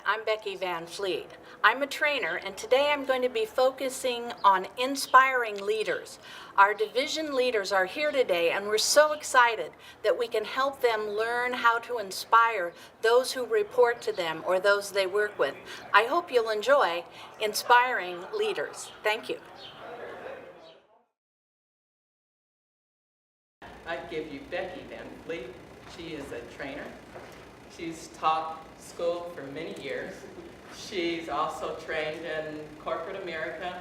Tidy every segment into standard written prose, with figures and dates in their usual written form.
I'm Becky Van Fleet. I'm a trainer, and today I'm going to be focusing on inspiring leaders. Our division leaders are here today, and we're so excited that we can help them learn how to inspire those who report to them or those they work with. I hope you'll enjoy inspiring leaders. Thank you. I'd give you Becky Van Fleet. She is a trainer. She's taught school for many years. She's also trained in corporate America.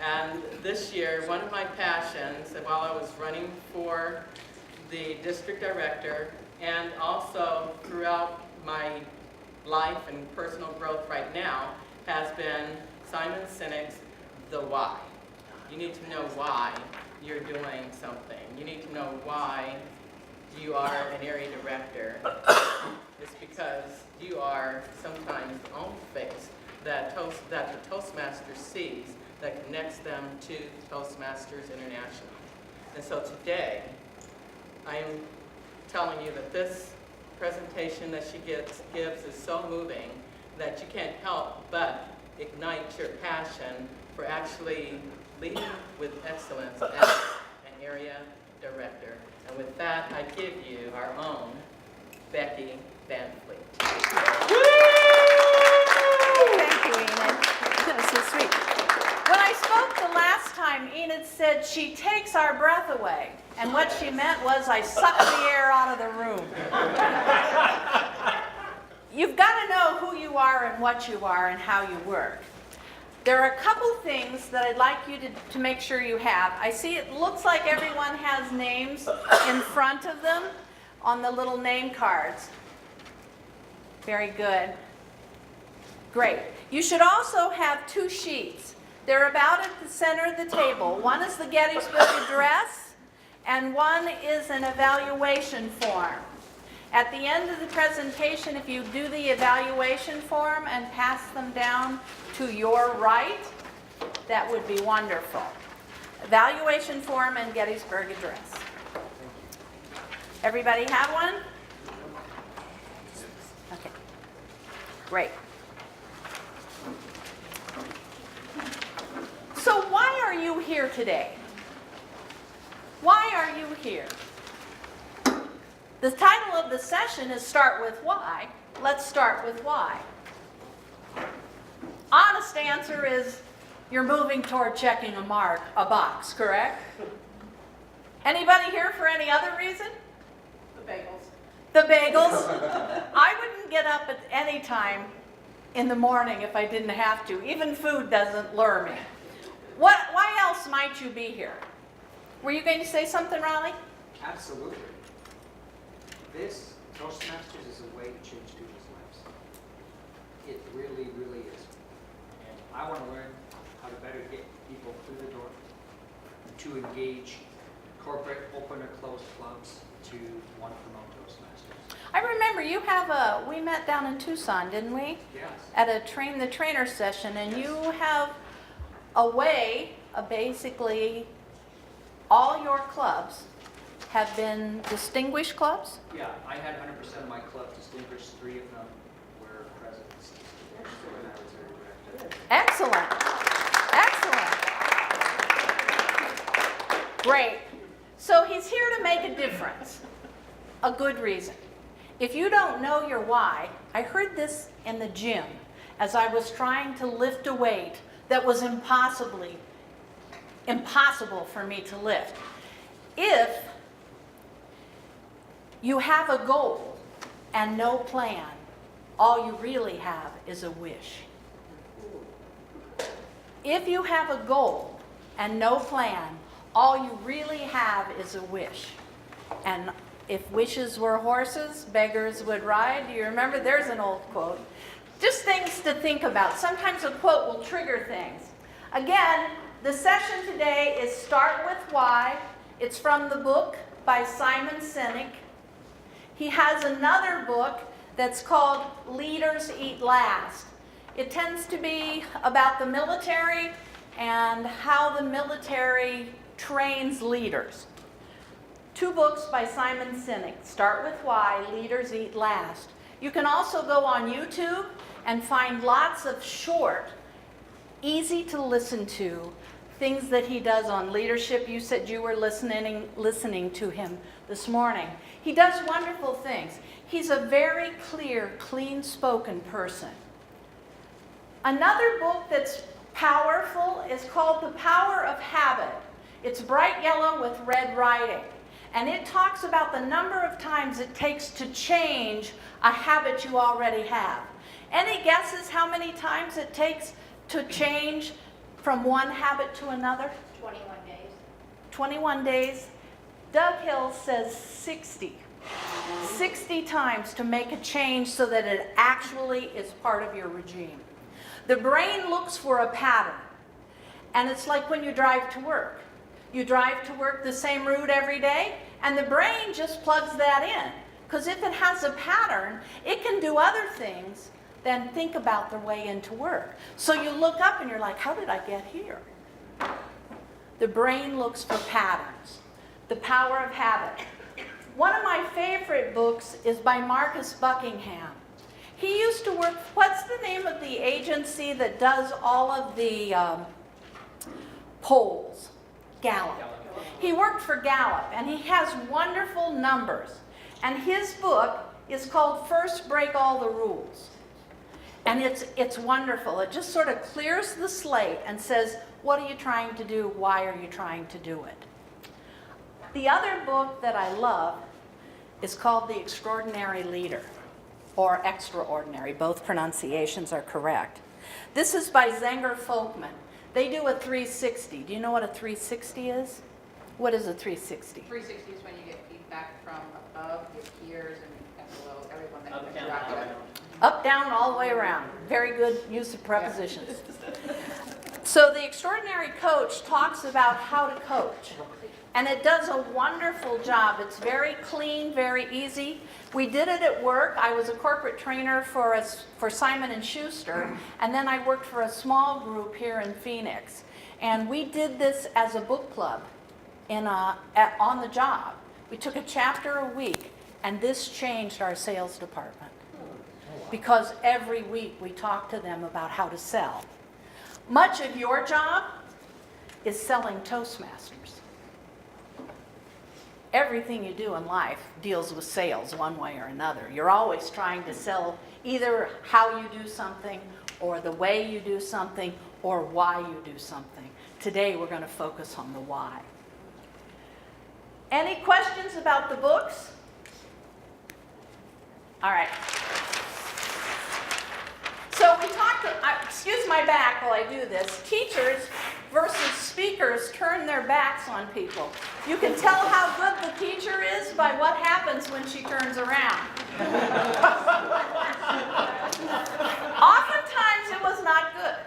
And this year, one of my passions, while I was running for the district director, and also throughout my life and personal growth right now, has been Simon Sinek's The Why. You need to know why you're doing something. You need to know why you are an area director. It's because you are sometimes the only face that the Toastmaster sees that connects them to Toastmasters International. And so today, I am telling you that this presentation that she gives is so moving that you can't help but ignite your passion for actually leading with excellence as an area director. And with that, I give you our own Becky Van Fleet. Thank you, Enid. That's so sweet. When I spoke the last time, Enid said she takes our breath away. And what she meant was I suck the air out of the room. You've got to know who you are and what you are and how you work. There are a couple things that I'd like you to make sure you have. I see it looks like everyone has names in front of them on the little name cards. Very good. Great. You should also have two sheets. They're about at the center of the table. One is the Gettysburg Address, and one is an evaluation form. At the end of the presentation, if you do the evaluation form and pass them down to your right, that would be wonderful. Evaluation form and Gettysburg Address. Everybody have one? Okay. Great. So why are you here today? Why are you here? The title of the session is Start With Why. Let's start with why. Honest answer is you're moving toward checking a box, correct? Anybody here for any other reason? The bagels. The bagels. I wouldn't get up at any time in the morning if I didn't have to. Even food doesn't lure me. Why else might you be here? Were you going to say something, Raleigh? Absolutely. This, Toastmasters, is a way to change people's lives. It really, really is. And I want to learn how to better get people through the door, to engage corporate open or closed clubs, to want to promote Toastmasters. I remember you have we met down in Tucson, didn't we? Yes. At a train the trainer session, and you have a way of basically all your clubs have been distinguished clubs? Yeah, I had 100% of my club distinguished. 3 of them were presidents when I was area director. Excellent. Excellent. Great. So he's here to make a difference. A good reason. If you don't know your why, I heard this in the gym as I was trying to lift a weight that was impossible for me to lift. If you have a goal and no plan, all you really have is a wish. If you have a goal and no plan, all you really have is a wish. And if wishes were horses, beggars would ride. Do you remember? There's an old quote. Just things to think about. Sometimes a quote will trigger things. Again, the session today is Start With Why. It's from the book by Simon Sinek. He has another book that's called Leaders Eat Last. It tends to be about the military and how the military trains leaders. 2 books by Simon Sinek, Start With Why, Leaders Eat Last. You can also go on YouTube and find lots of short, easy to listen to things that he does on leadership. You said you were listening to him this morning. He does wonderful things. He's a very clear, clean-spoken person. Another book that's powerful is called The Power of Habit. It's bright yellow with red writing. And it talks about the number of times it takes to change a habit you already have. Any guesses how many times it takes to change from one habit to another? 21 days. 21 days. Doug Hill says 60. 60 times to make a change so that it actually is part of your regime. The brain looks for a pattern. And it's like when you drive to work. You drive to work the same route every day, and the brain just plugs that in. Because if it has a pattern, it can do other things than think about their way into work. So you look up and you're like, how did I get here? The brain looks for patterns. The Power of Habit. One of my favorite books is by Marcus Buckingham. He used to work, what's the name of the agency that does all of the polls? Gallup. He worked for Gallup, and he has wonderful numbers. And his book is called First Break All the Rules. And it's wonderful. It just sort of clears the slate and says, what are you trying to do? Why are you trying to do it? The other book that I love is called The Extraordinary Leader, or Extraordinary. Both pronunciations are correct. This is by Zenger Folkman. They do a 360. Do you know what a 360 is? What is a 360? 360 is when you get feedback from above, your peers, and below, everyone that Up, you down, interact all with. around. Up, down, all the way around. Very good use of prepositions. So the Extraordinary Coach talks about how to coach. And it does a wonderful job. It's very clean, very easy. We did it at work. I was a corporate trainer for Simon & Schuster, and then I worked for a small group here in Phoenix. And we did this as a book club on the job. We took a chapter a week, and this changed our sales department. Because every week we talked to them about how to sell. Much of your job is selling Toastmasters. Everything you do in life deals with sales one way or another. You're always trying to sell either how you do something, or the way you do something, or why you do something. Today we're going to focus on the why. Any questions about the books? All right. So we talked, excuse my back while I do this, teachers versus speakers turn their backs on people. You can tell how good the teacher is by what happens when she turns around. Oftentimes it was not good.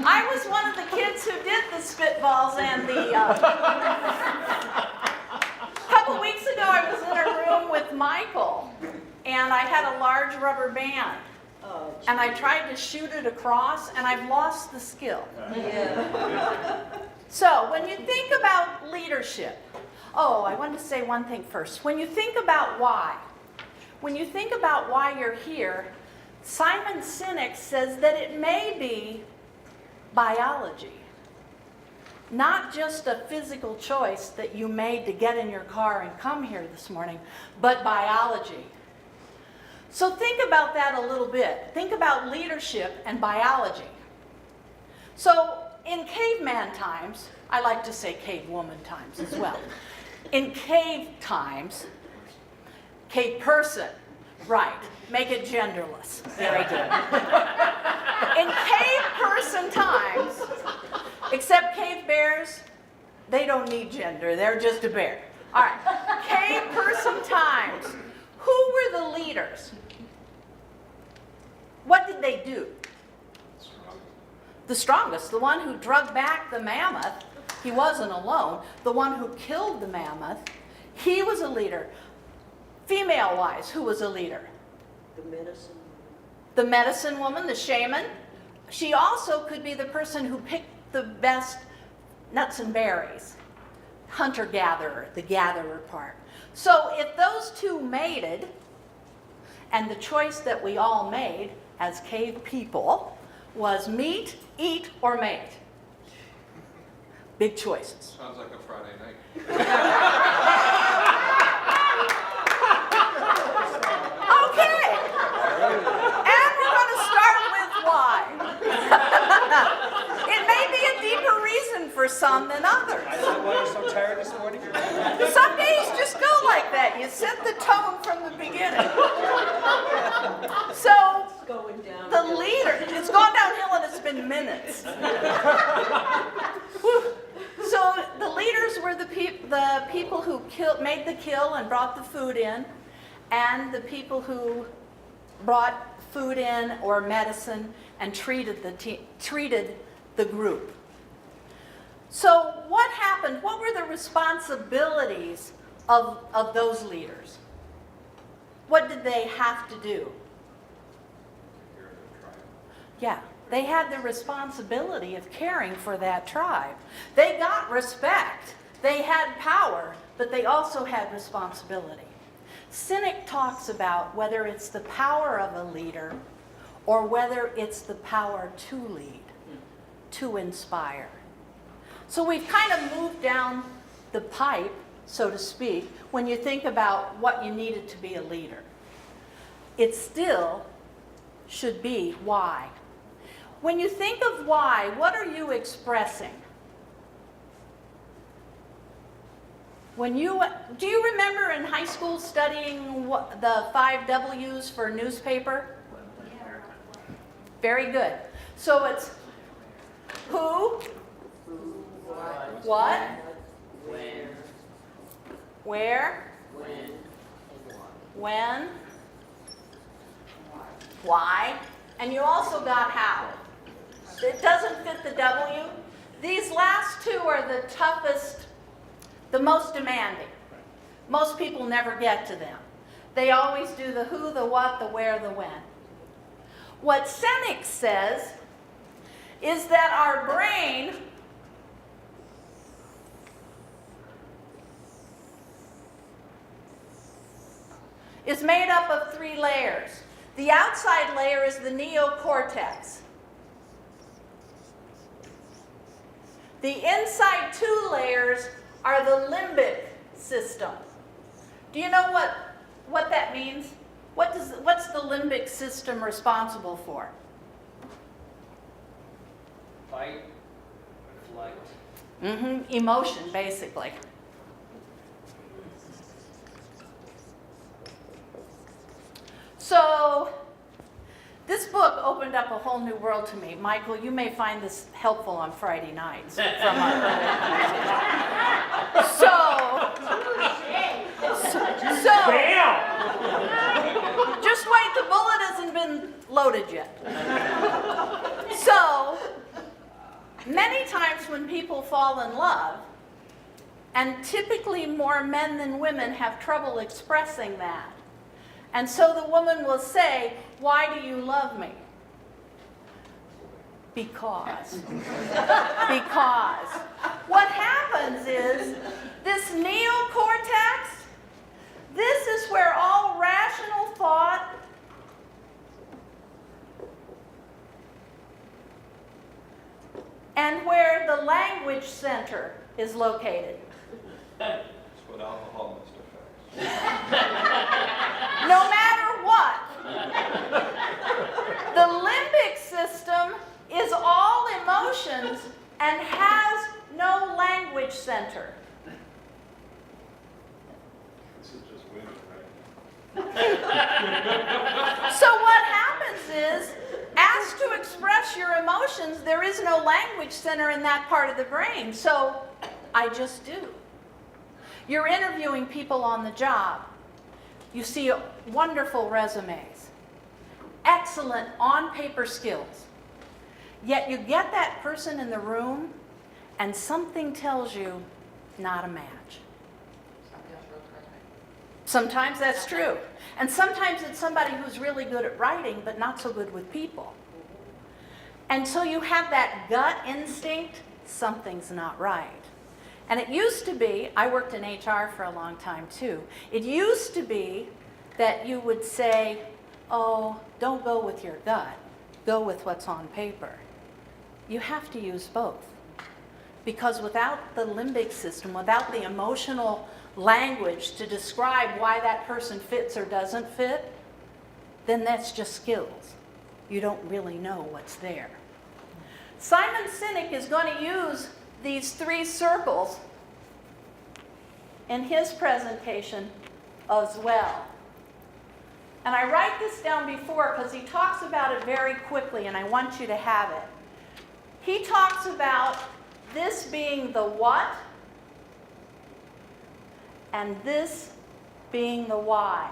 I was one of the kids who did the spitballs and the... A couple weeks ago I was in a room with Michael, and I had a large rubber band. And I tried to shoot it across, and I've lost the skill. So when you think about leadership, I wanted to say one thing first. When you think about why you're here, Simon Sinek says that it may be biology. Not just a physical choice that you made to get in your car and come here this morning, but biology. So think about that a little bit. Think about leadership and biology. So in caveman times, I like to say cavewoman times as well. In cave times, cave person, right, make it genderless. Very good. In cave person times, except cave bears, they don't need gender, they're just a bear. All right, cave person times. Who were the leaders? What did they do? The strongest, the one who drug back the mammoth, he wasn't alone. The one who killed the mammoth, he was a leader. Female-wise, who was a leader? The medicine. The medicine woman, the shaman. She also could be the person who picked the best nuts and berries. Hunter-gatherer, the gatherer part. So if those two mated, And the choice that we all made as cave people was meet, eat, or mate. Big choices. Sounds like a Friday night. Okay. And we're going to start with why. It may be a deeper reason for some than others. Is that why you're so tired this morning? Some days just go like that. You set the tone from the beginning. So the leader, it's gone downhill and it's been minutes. So the leaders were the people who made the kill and brought the food in, and the people who brought food in or medicine and treated the group. So what happened? What were the responsibilities of those leaders? What did they have to do? Yeah, they had the responsibility of caring for that tribe. They got respect. They had power, but they also had responsibility. Cynic talks about whether it's the power of a leader or whether it's the power to lead, to inspire. So we've kind of moved down the pipe, so to speak, when you think about what you needed to be a leader. It still should be why. When you think of why, what are you expressing? Do you remember in high school studying the 5 W's for newspaper? Very good. So it's who, what, where, when, why, and you also got how. It doesn't fit the W. These last two are the toughest, the most demanding. Most people never get to them. They always do the who, the what, the where, the when. What Cynic says is that our brain is made up of 3 layers. The outside layer is the neocortex. The inside 2 layers are the limbic system. Do you know what that means? What's the limbic system responsible for? Fight, flight. Emotion, basically. So, this book opened up a whole new world to me. Michael, you may find this helpful on Friday nights from our earlier conversation. Just wait, the bullet hasn't been loaded yet. So, many times when people fall in love, and typically more men than women have trouble expressing that. And so the woman will say, "Why do you love me?" Because. Because. What happens is, this neocortex, this is where all rational thought and where the language center is located. That's what alcohol must affect. No matter what. The limbic system is all emotions and has no language center. This is just women, right? So what happens is, asked to express your emotions, there is no language center in that part of the brain. So I just do. You're interviewing people on the job. You see wonderful resumes, excellent on-paper skills. Yet you get that person in the room and something tells you, not a match. Sometimes that's true. And sometimes it's somebody who's really good at writing but not so good with people. And so you have that gut instinct, something's not right. And it used to be, I worked in HR for a long time too, it used to be that you would say, oh, don't go with your gut, go with what's on paper. You have to use both. Because without the limbic system, without the emotional language to describe why that person fits or doesn't fit, then that's just skills. You don't really know what's there. Simon Sinek is going to use these 3 circles in his presentation as well. And I write this down before because he talks about it very quickly, and I want you to have it. He talks about this being the what, and this being the why.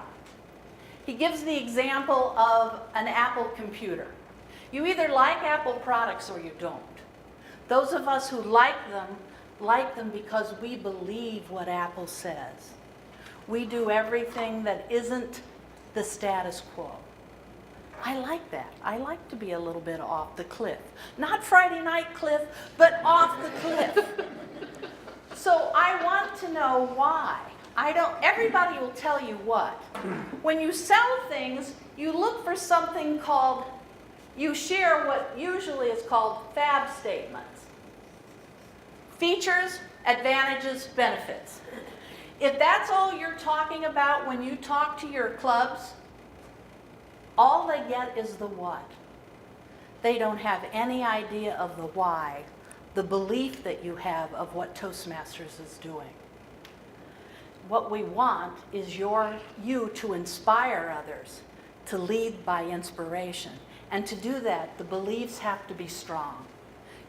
He gives the example of an Apple computer. You either like Apple products or you don't. Those of us who like them because we believe what Apple says. We do everything that isn't the status quo. I like that. I like to be a little bit off the cliff. Not Friday night cliff, but off the cliff. So I want to know why. Everybody will tell you what. When you sell things, you look for something called, you share what usually is called FAB statements. Features, advantages, benefits. If that's all you're talking about when you talk to your clubs, all they get is the what. They don't have any idea of the why, the belief that you have of what Toastmasters is doing. What we want is you to inspire others, to lead by inspiration. And to do that, the beliefs have to be strong.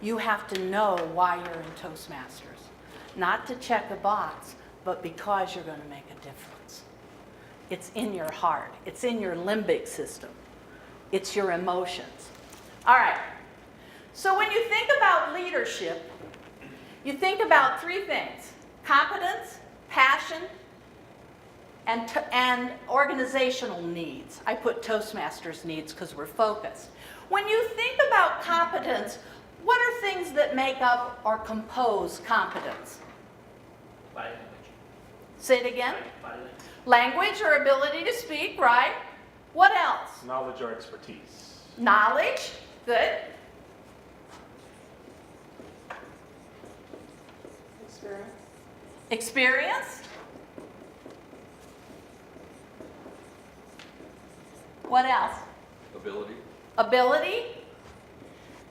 You have to know why you're in Toastmasters. Not to check a box, but because you're going to make a difference. It's in your heart. It's in your limbic system. It's your emotions. All right. So when you think about leadership, you think about 3 things: competence, passion, and organizational needs. I put Toastmasters needs because we're focused. When you think about competence, what are things that make up or compose competence? Body language. Say it again. Body language. Language or ability to speak, right? What else? Knowledge or expertise. Knowledge. Good. Experience. Experience. What else? Ability. Ability.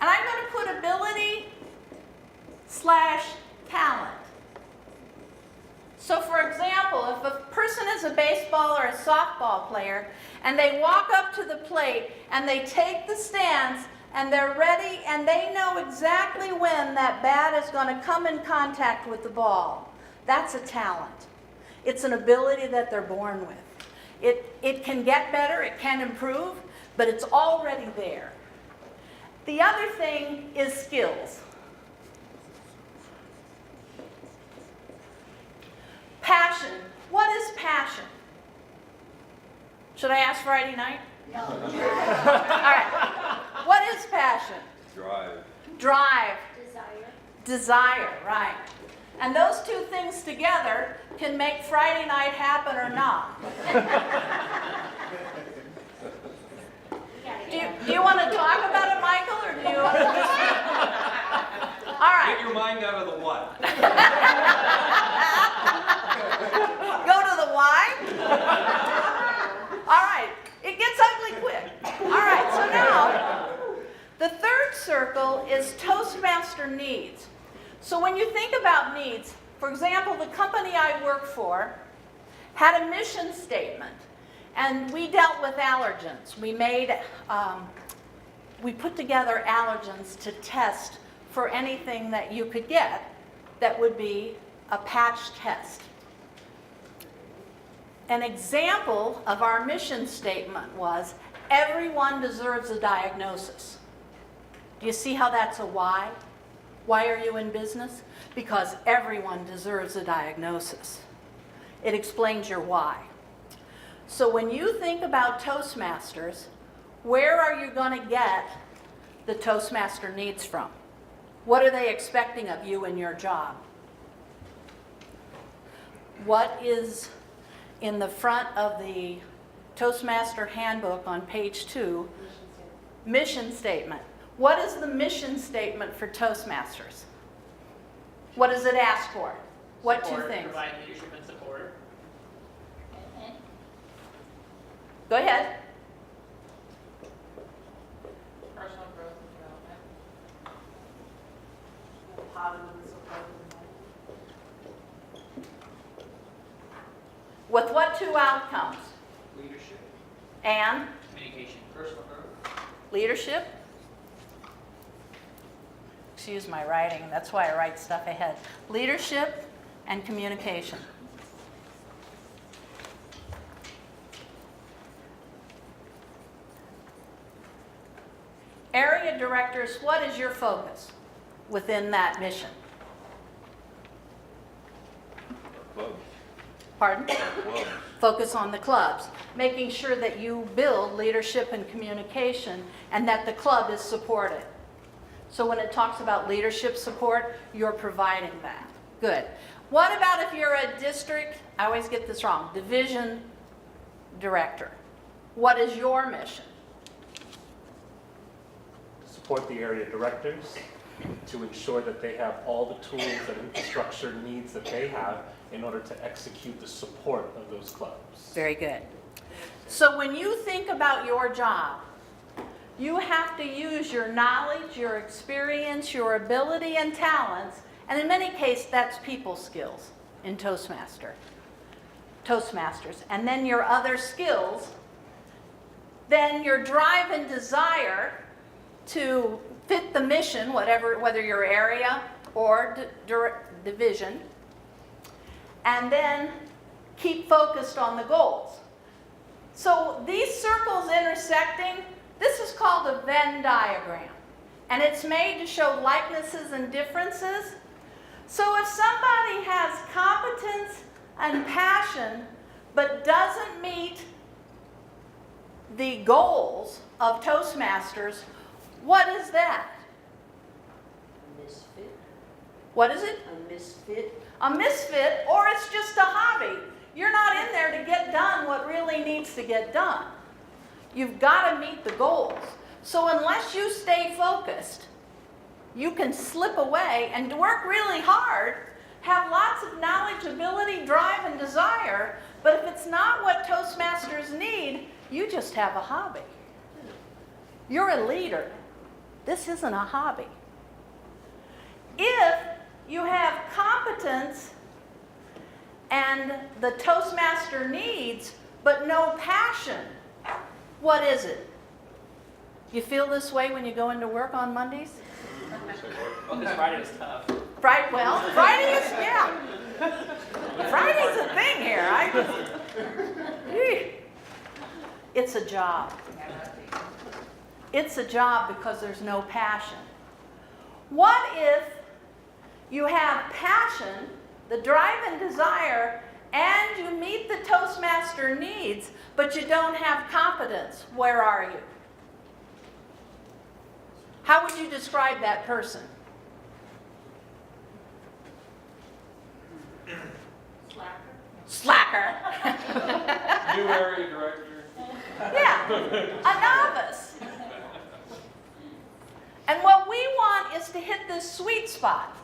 And I'm going to put ability / talent. So for example, if a person is a baseball or a softball player and they walk up to the plate and they take the stance and they're ready and they know exactly when that bat is going to come in contact with the ball, that's a talent. It's an ability that they're born with. It can get better, it can improve, but it's already there. The other thing is skills. Passion. What is passion? Should I ask Friday night? No. All right. What is passion? Drive. Drive. Desire. Desire, right. And those 2 things together can make Friday night happen or not. Do you want to talk about it, Michael, or do you want to just... All right. Get your mind out of the what. Go to the why? All right. It gets ugly quick. All right, so now, the 3rd circle is Toastmaster needs. So when you think about needs, for example, the company I work for had a mission statement, and we dealt with allergens. We put together allergens to test for anything that you could get that would be a patch test. An example of our mission statement was, everyone deserves a diagnosis. Do you see how that's a why? Why are you in business? Because everyone deserves a diagnosis. It explains your why. So when you think about Toastmasters, where are you going to get the Toastmaster needs from? What are they expecting of you in your job? What is in the front of the Toastmaster Handbook on page 2, mission statement. What is the mission statement for Toastmasters? What does it ask for? What two Support, things? provide leadership and support. Go ahead. Personal growth and development. With what two outcomes? Leadership, And Communication. personal growth. leadership. Excuse my writing, that's why I write stuff ahead. Leadership and communication. Area directors, what is your focus within that mission? Clubs. Pardon? Clubs. Focus on the clubs, making sure that you build leadership and communication and that the club is supported. So when it talks about leadership support, you're providing that. Good. What about if you're a district, I always get this wrong, division director? What is your mission? Support the area directors to ensure that they have all the tools and infrastructure needs that they have in order to execute the support of those clubs. Very good. So when you think about your job, you have to use your knowledge, your experience, your ability and talents, and in many cases that's people skills in Toastmasters. And then your other skills, then your drive and desire to fit the mission, whether your area or division, and then keep focused on the goals. So these circles intersecting, this is called a Venn diagram, and it's made to show likenesses and differences. So if somebody has competence and passion but doesn't meet the goals of Toastmasters, what is that? Misfit, What is it? a misfit. A misfit, or it's just a hobby. You're not in there to get done what really needs to get done. You've got to meet the goals. So unless you stay focused, you can slip away and work really hard, have lots of knowledge, ability, drive, and desire, but if it's not what Toastmasters need, you just have a hobby. You're a leader. This isn't a hobby. If you have competence and the Toastmaster needs, but no passion, what is it? You feel this way when you go into work on Mondays? Well, this Friday was tough. Friday is, yeah. Friday's a thing here. It's a job. It's a job because there's no passion. What if you have passion, the drive and desire, and you meet the Toastmaster needs, but you don't have competence? Where are you? How would you describe that person? Slacker. New area director. Yeah, a novice. And what we want is to hit this sweet spot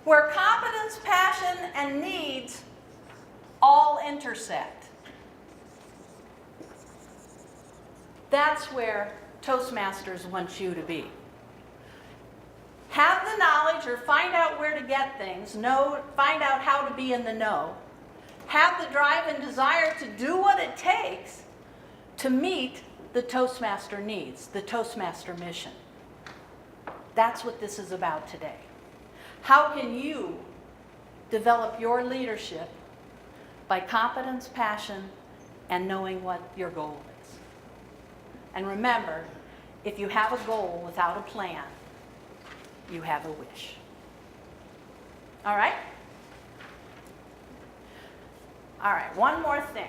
where competence, passion, and needs all intersect. That's where Toastmasters wants you to be. Have the knowledge or find out where to get things, find out how to be in the know. Have the drive and desire to do what it takes to meet the Toastmaster needs, the Toastmaster mission. That's what this is about today. How can you develop your leadership by competence, passion, and knowing what your goal is? And remember, if you have a goal without a plan, you have a wish. All right? All right, one more thing.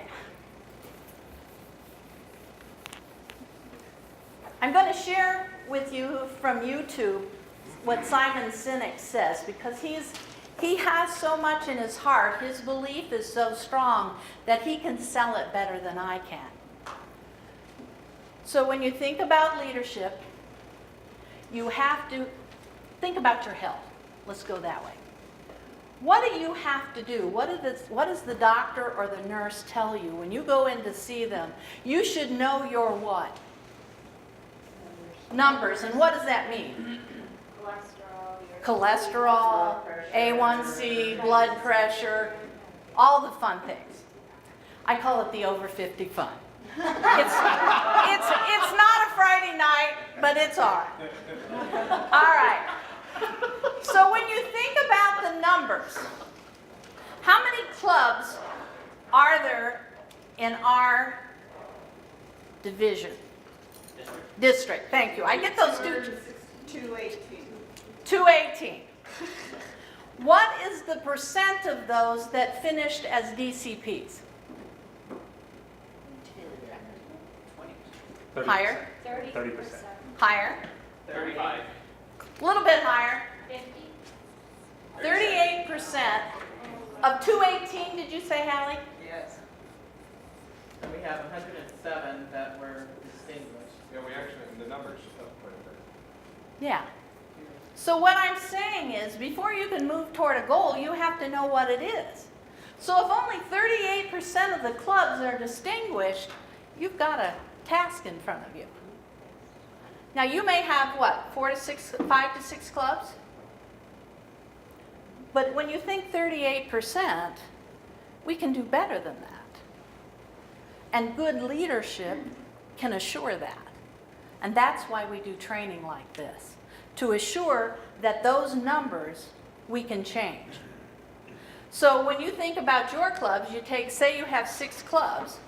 I'm going to share with you from YouTube what Simon Sinek says, because He has so much in his heart, his belief is so strong that he can sell it better than I can. So when you think about leadership, you have to think about your health. Let's go that way. What do you have to do? What does the doctor or the nurse tell you when you go in to see them? You should know your what? Numbers. And what does that mean? Cholesterol, A1C, blood pressure, all the fun things. I call it the over 50 fun. It's not a Friday night, but it's all right. All right. So when you think about the numbers, how many clubs are there in our division? District, thank you. I get those two. 218. 218. What is the percent of those that finished as DCPs? 30%. Higher? 30%. Higher? 35. A little bit higher. 50? 38% of 218, did you say, Hallie? Yes. And we have 107 that were distinguished. Yeah, we actually, the numbers up quite a bit. Yeah. So what I'm saying is, before you can move toward a goal, you have to know what it is. So if only 38% of the clubs are distinguished, you've got a task in front of you. Now you may have what, 5 to 6 clubs? But when you think 38%, we can do better than that. And good leadership can assure that. And that's why we do training like this, to assure that those numbers we can change. So when you think about your clubs, you take, say you have 6 clubs,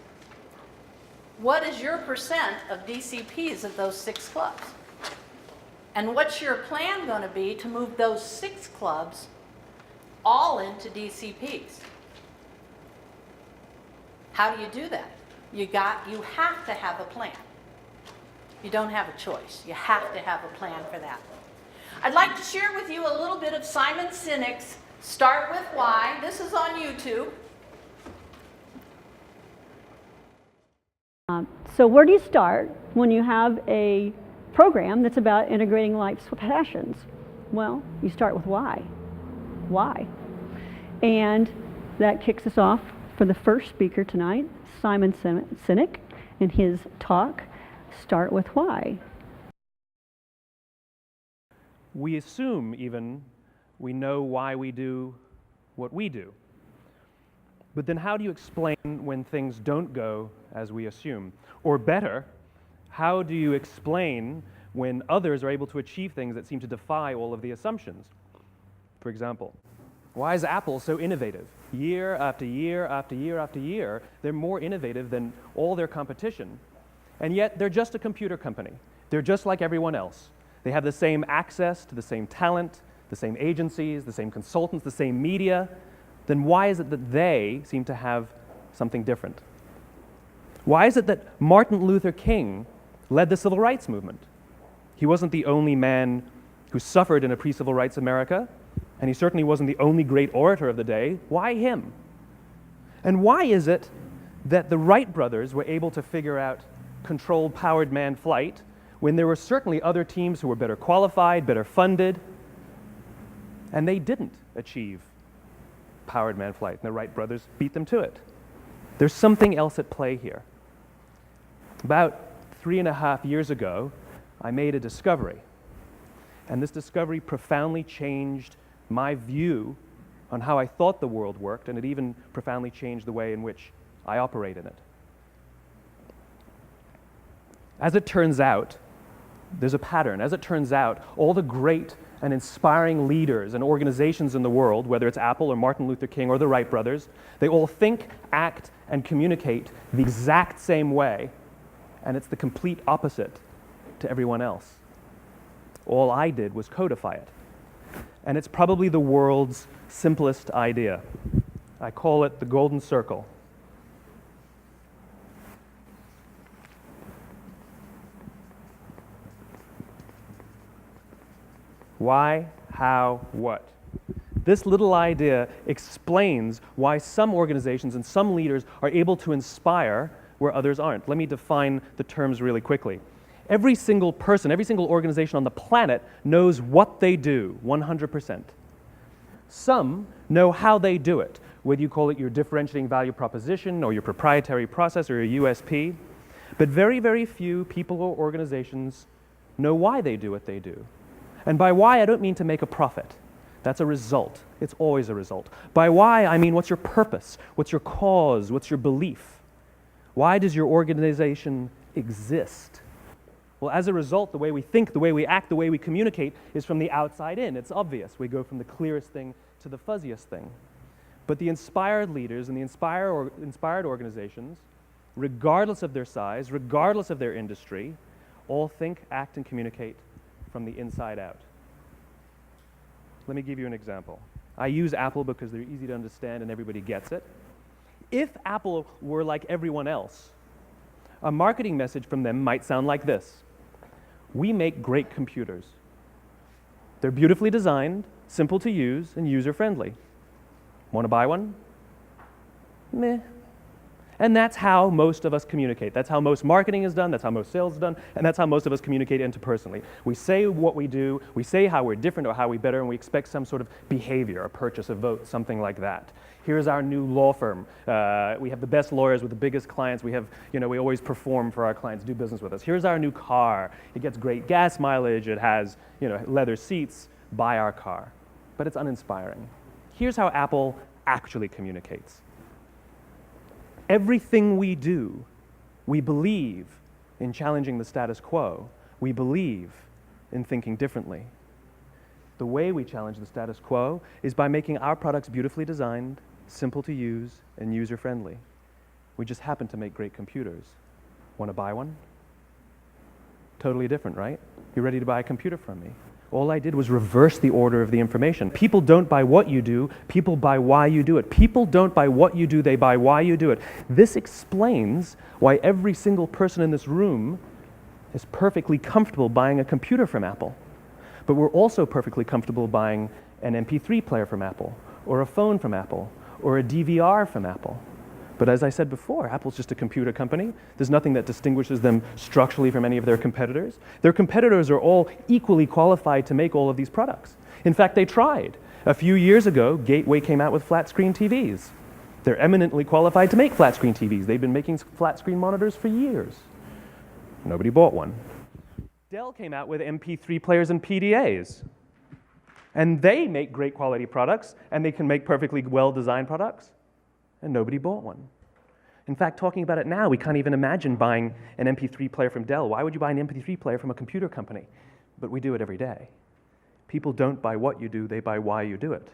what is your percent of DCPs of those 6 clubs? And what's your plan going to be to move those 6 clubs all into DCPs? How do you do that? You have to have a plan. You don't have a choice. You have to have a plan for that. I'd like to share with you a little bit of Simon Sinek's Start With Why. This is on YouTube. So where do you start when you have a program that's about integrating life's passions? Well, you start with why. Why? And that kicks us off for the first speaker tonight, Simon Sinek, in his talk, Start With Why. We assume even we know why we do what we do. But then how do you explain when things don't go as we assume? Or better, how do you explain when others are able to achieve things that seem to defy all of the assumptions? For example, why is Apple so innovative? Year after year after year after year, they're more innovative than all their competition. And yet they're just a computer company. They're just like everyone else. They have the same access to the same talent, the same agencies, the same consultants, the same media. Then why is it that they seem to have something different? Why is it that Martin Luther King led the civil rights movement? He wasn't the only man who suffered in a pre-civil rights America, and he certainly wasn't the only great orator of the day. Why him? And why is it that the Wright brothers were able to figure out controlled powered manned flight when there were certainly other teams who were better qualified, better funded, and they didn't achieve powered manned flight, and the Wright brothers beat them to it? There's something else at play here. About 3.5 years ago, I made a discovery, and this discovery profoundly changed my view on how I thought the world worked, and it even profoundly changed the way in which I operate in it. As it turns out, there's a pattern. As it turns out, all the great and inspiring leaders and organizations in the world, whether it's Apple or Martin Luther King or the Wright brothers, they all think, act, and communicate the exact same way, and it's the complete opposite to everyone else. All I did was codify it. And it's probably the world's simplest idea. I call it the golden circle. Why, how, what? This little idea explains why some organizations and some leaders are able to inspire where others aren't. Let me define the terms really quickly. Every single person, every single organization on the planet knows what they do, 100%. Some know how they do it, whether you call it your differentiating value proposition or your proprietary process or your USP. But very, very few people or organizations know why they do what they do. And by why, I don't mean to make a profit. That's a result. It's always a result. By why, I mean what's your purpose? What's your cause? What's your belief? Why does your organization exist? Well, as a result, the way we think, the way we act, the way we communicate is from the outside in. It's obvious. We go from the clearest thing to the fuzziest thing. But the inspired leaders and the inspired organizations, regardless of their size, regardless of their industry, all think, act, and communicate from the inside out. Let me give you an example. I use Apple because they're easy to understand and everybody gets it. If Apple were like everyone else, a marketing message from them might sound like this. We make great computers. They're beautifully designed, simple to use, and user-friendly. Want to buy one? Meh. And that's how most of us communicate. That's how most marketing is done, that's how most sales is done, and that's how most of us communicate interpersonally. We say what we do, we say how we're different or how we better, and we expect some sort of behavior, a purchase, a vote, something like that. Here's our new law firm. We have the best lawyers with the biggest clients. We have, we always perform for our clients, do business with us. Here's our new car. It gets great gas mileage. It has, leather seats. Buy our car. But it's uninspiring. Here's how Apple actually communicates. Everything we do, we believe in challenging the status quo. We believe in thinking differently. The way we challenge the status quo is by making our products beautifully designed, simple to use, and user-friendly. We just happen to make great computers. Want to buy one? Totally different, right? You ready to buy a computer from me? All I did was reverse the order of the information. People don't buy what you do, people buy why you do it. People don't buy what you do, they buy why you do it. This explains why every single person in this room is perfectly comfortable buying a computer from Apple. But we're also perfectly comfortable buying an MP3 player from Apple, or a phone from Apple, or a DVR from Apple. But as I said before, Apple's just a computer company. There's nothing that distinguishes them structurally from any of their competitors. Their competitors are all equally qualified to make all of these products. In fact, they tried. A few years ago, Gateway came out with flat screen TVs. They're eminently qualified to make flat screen TVs. They've been making flat screen monitors for years. Nobody bought one. Dell came out with MP3 players and PDAs. And they make great quality products, and they can make perfectly well-designed products, and nobody bought one. In fact, talking about it now, we can't even imagine buying an MP3 player from Dell. Why would you buy an MP3 player from a computer company? But we do it every day. People don't buy what you do, they buy why you do it.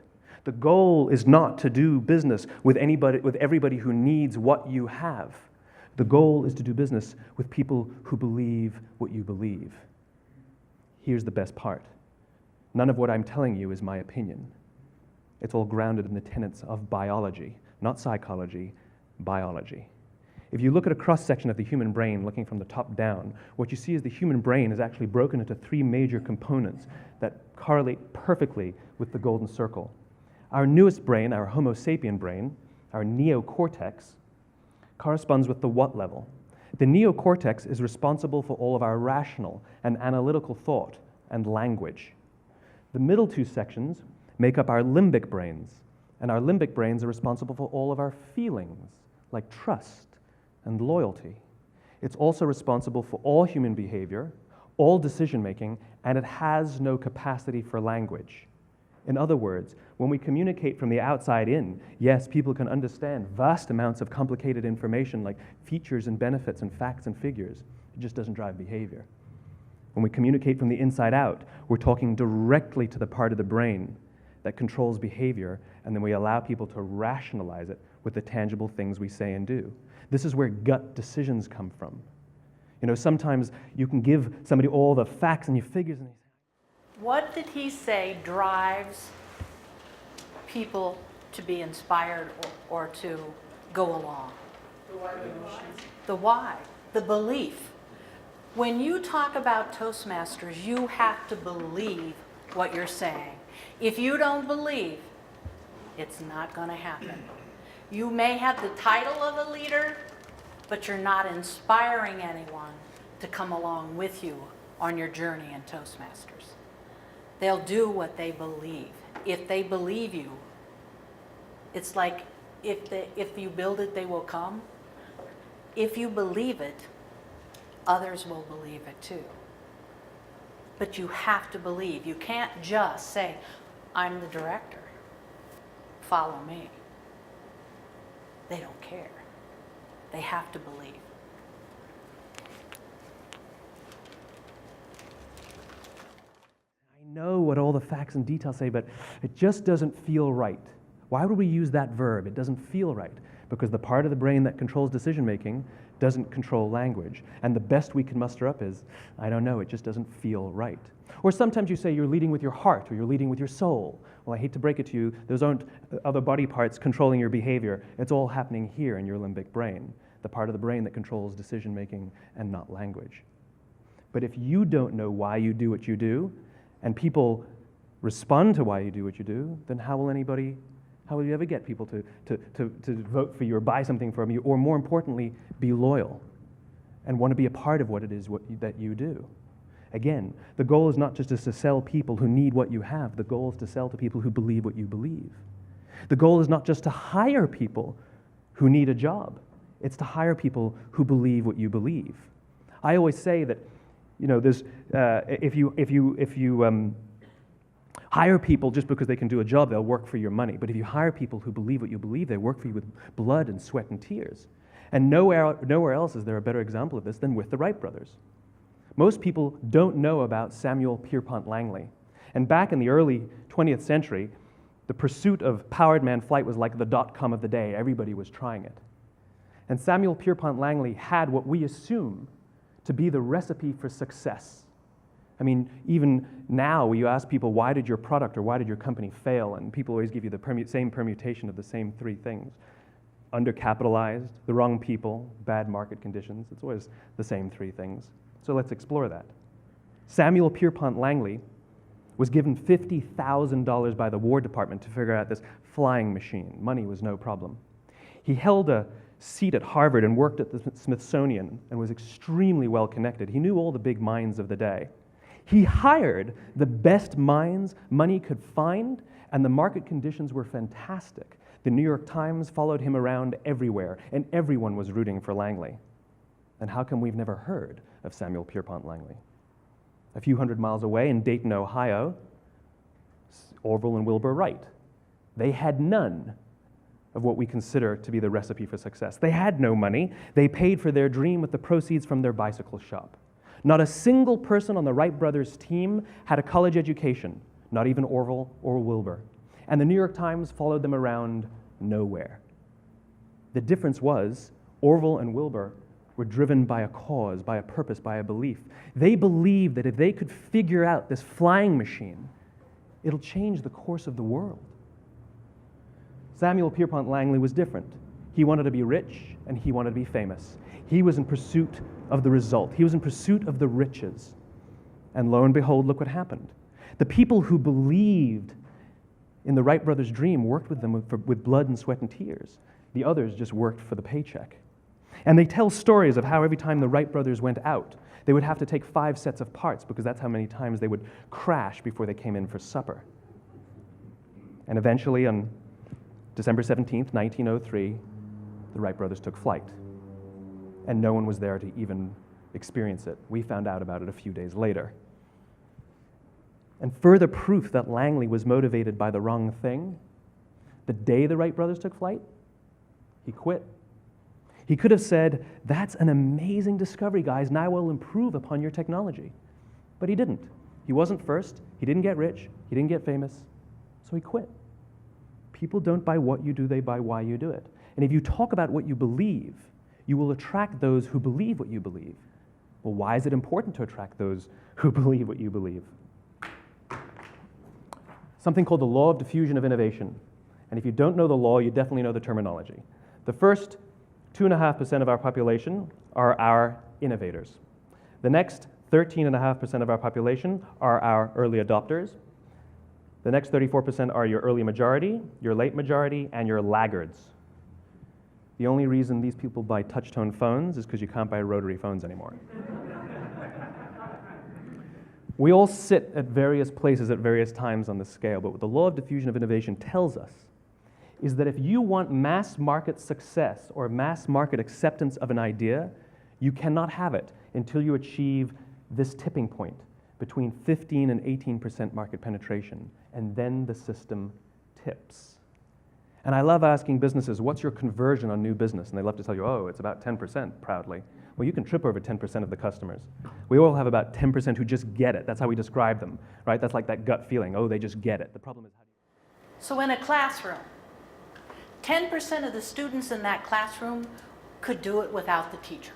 The goal is not to do business with everybody who needs what you have. The goal is to do business with people who believe what you believe. Here's the best part. None of what I'm telling you is my opinion. It's all grounded in the tenets of biology, not psychology, biology. If you look at a cross-section of the human brain, looking from the top down, what you see is the human brain is actually broken into three major components that correlate perfectly with the golden circle. Our newest brain, our Homo sapien brain, our neocortex, corresponds with the what level. The neocortex is responsible for all of our rational and analytical thought and language. The middle two sections make up our limbic brains, and our limbic brains are responsible for all of our feelings, like trust and loyalty. It's also responsible for all human behavior, all decision-making, and it has no capacity for language. In other words, when we communicate from the outside in, yes, people can understand vast amounts of complicated information like features and benefits and facts and figures. It just doesn't drive behavior. When we communicate from the inside out, we're talking directly to the part of the brain that controls behavior, and then we allow people to rationalize it with the tangible things we say and do. This is where gut decisions come from. Sometimes you can give somebody all the facts and your figures, and they say, What did he say drives people to be inspired or to go along? The why, the belief. When you talk about Toastmasters, you have to believe what you're saying. If you don't believe It's not going to happen. You may have the title of a leader, but you're not inspiring anyone to come along with you on your journey in Toastmasters. They'll do what they believe. If they believe you, it's like if you build it, they will come. If you believe it, others will believe it too. But you have to believe. You can't just say, I'm the director. Follow me. They don't care. They have to believe. I know what all the facts and details say, but it just doesn't feel right. Why would we use that verb? It doesn't feel right. Because the part of the brain that controls decision making doesn't control language. And the best we can muster up is, I don't know, it just doesn't feel right. Or sometimes you say you're leading with your heart or you're leading with your soul. Well, I hate to break it to you, those aren't other body parts controlling your behavior. It's all happening here in your limbic brain, the part of the brain that controls decision making and not language. But if you don't know why you do what you do, and people respond to why you do what you do, then how will you ever get people to vote for you or buy something from you, or more importantly, be loyal and want to be a part of what it is that you do? Again, the goal is not just to sell people who need what you have. The goal is to sell to people who believe what you believe. The goal is not just to hire people who need a job. It's to hire people who believe what you believe. I always say that, there's if you hire people just because they can do a job, they'll work for your money. But if you hire people who believe what you believe, they work for you with blood and sweat and tears. And nowhere else is there a better example of this than with the Wright brothers. Most people don't know about Samuel Pierpont Langley. And back in the early 20th century, the pursuit of powered man flight was like the dot-com of the day. Everybody was trying it. And Samuel Pierpont Langley had what we assume to be the recipe for success. I mean, even now, you ask people, why did your product or why did your company fail? And people always give you the same permutation of the same three things. Undercapitalized, the wrong people, bad market conditions. It's always the same three things. So let's explore that. Samuel Pierpont Langley was given $50,000 by the War Department to figure out this flying machine. Money was no problem. He held a seat at Harvard and worked at the Smithsonian and was extremely well connected. He knew all the big minds of the day. He hired the best minds money could find, and the market conditions were fantastic. The New York Times followed him around everywhere, and everyone was rooting for Langley. And how come we've never heard of Samuel Pierpont Langley? A few hundred miles away in Dayton, Ohio, Orville and Wilbur Wright. They had none of what we consider to be the recipe for success. They had no money. They paid for their dream with the proceeds from their bicycle shop. Not a single person on the Wright brothers' team had a college education, not even Orville or Wilbur. And the New York Times followed them around nowhere. The difference was Orville and Wilbur were driven by a cause, by a purpose, by a belief. They believed that if they could figure out this flying machine, it'll change the course of the world. Samuel Pierpont Langley was different. He wanted to be rich and he wanted to be famous. He was in pursuit of the result. He was in pursuit of the riches. And lo and behold, look what happened. The people who believed in the Wright brothers' dream worked with them with blood and sweat and tears. The others just worked for the paycheck. And they tell stories of how every time the Wright brothers went out, they would have to take 5 sets of parts because that's how many times they would crash before they came in for supper. And eventually, on December 17th, 1903, the Wright brothers took flight. And no one was there to even experience it. We found out about it a few days later. And further proof that Langley was motivated by the wrong thing, the day the Wright brothers took flight, he quit. He could have said, that's an amazing discovery, guys, now I will improve upon your technology. But he didn't. He wasn't first, he didn't get rich, he didn't get famous, so he quit. People don't buy what you do, they buy why you do it. And if you talk about what you believe, you will attract those who believe what you believe. Well, why is it important to attract those who believe what you believe? Something called the law of diffusion of innovation. And if you don't know the law, you definitely know the terminology. The first 2.5% of our population are our innovators. The next 13.5% of our population are our early adopters. The next 34% are your early majority, your late majority, and your laggards. The only reason these people buy touch-tone phones is because you can't buy rotary phones anymore. We all sit at various places at various times on the scale, but what the law of diffusion of innovation tells us is that if you want mass market success or mass market acceptance of an idea, you cannot have it until you achieve this tipping point between 15 and 18% market penetration, and then the system tips. And I love asking businesses, what's your conversion on new business? And they love to tell you, oh, it's about 10%, proudly. Well, you can trip over 10% of the customers. We all have about 10% who just get it. That's how we describe them, right? That's like that gut feeling, oh, they just get it. The problem is how do you... So in a classroom, 10% of the students in that classroom could do it without the teacher.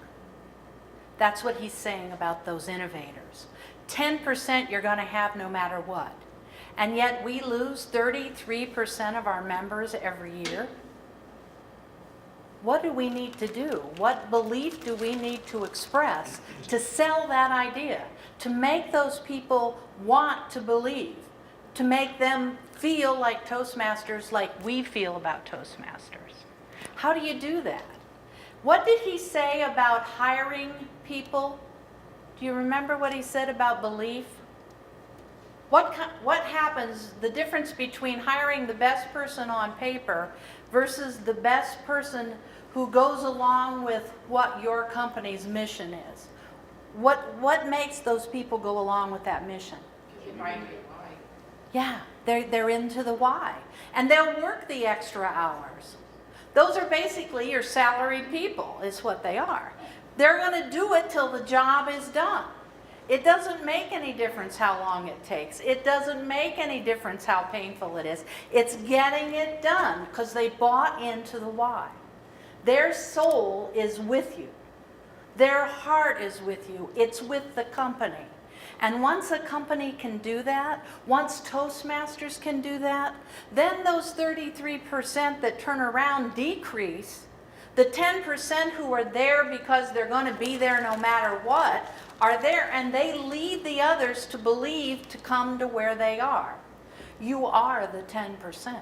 That's what he's saying about those innovators. 10% you're going to have no matter what. And yet we lose 33% of our members every year. What do we need to do? What belief do we need to express to sell that idea? To make those people want to believe? To make them feel like Toastmasters like we feel about Toastmasters? How do you do that? What did he say about hiring people? Do you remember what he said about belief? What happens, the difference between hiring the best person on paper versus the best person who goes along with what your company's mission is? What makes those people go along with that mission? Yeah, they're into the why. And they'll work the extra hours. Those are basically your salaried people, is what they are. They're going to do it till the job is done. It doesn't make any difference how long it takes. It doesn't make any difference how painful it is. It's getting it done because they bought into the why. Their soul is with you. Their heart is with you. It's with the company. And once a company can do that, once Toastmasters can do that, then those 33% that turn around decrease. The 10% who are there because they're going to be there no matter what are there, and they lead the others to believe to come to where they are. You are the 10%.